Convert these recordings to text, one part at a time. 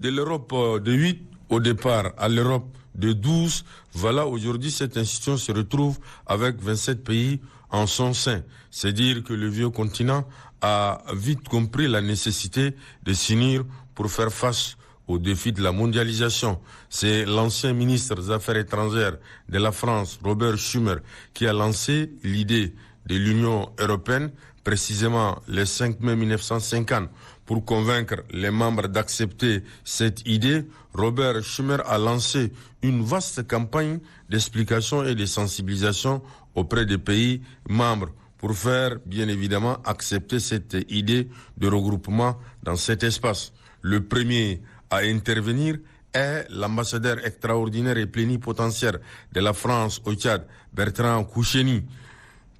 de l'Europe de 8 au départ à l'Europe de 12, voilà aujourd'hui cette institution se retrouve avec 27 pays en son sein. C'est dire que le vieux continent a vite compris la nécessité de s'unir pour faire face au défi de la mondialisation. C'est l'ancien ministre des Affaires étrangères de la France, Robert Schuman, qui a lancé l'idée de l'Union européenne, précisément le 5 mai 1950. Pour convaincre les membres d'accepter cette idée, Robert Schuman a lancé une vaste campagne d'explication et de sensibilisation auprès des pays membres pour faire, bien évidemment, accepter cette idée de regroupement dans cet espace. Le premier à intervenir est l'ambassadeur extraordinaire et plénipotentiaire de la France au Tchad, Bertrand Koucheni,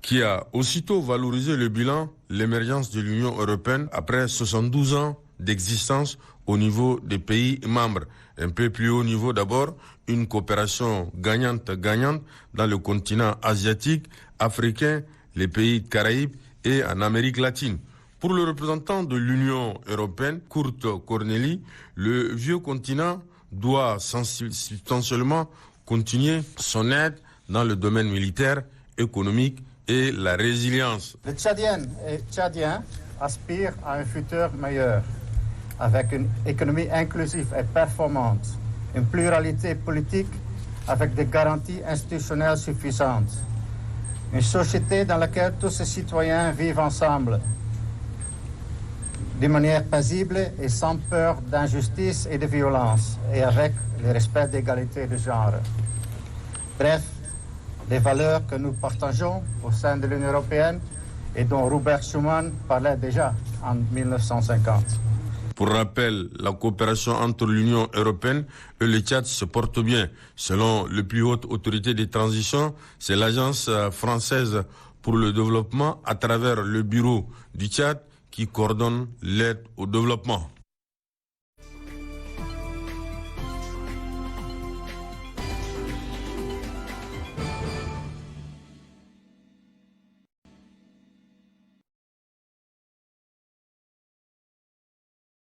qui a aussitôt valorisé le bilan, l'émergence de l'Union européenne après 72 ans d'existence au niveau des pays membres. Un peu plus haut niveau d'abord, une coopération gagnante-gagnante dans le continent asiatique, africain, les pays Caraïbes et en Amérique latine. Pour le représentant de l'Union européenne, Kurt Corneli, le vieux continent doit substantiellement continuer son aide dans le domaine militaire, économique et la résilience. Les Tchadiennes et Tchadiens aspirent à un futur meilleur, avec une économie inclusive et performante, une pluralité politique avec des garanties institutionnelles suffisantes, une société dans laquelle tous ces citoyens vivent ensemble, de manière paisible et sans peur d'injustice et de violence, et avec le respect d'égalité de genre. Bref, des valeurs que nous partageons au sein de l'Union européenne et dont Robert Schuman parlait déjà en 1950. Pour rappel, la coopération entre l'Union européenne et le Tchad se porte bien. Selon la plus haute autorité de transition, c'est l'Agence française pour le développement à travers le bureau du Tchad qui coordonne l'aide au développement.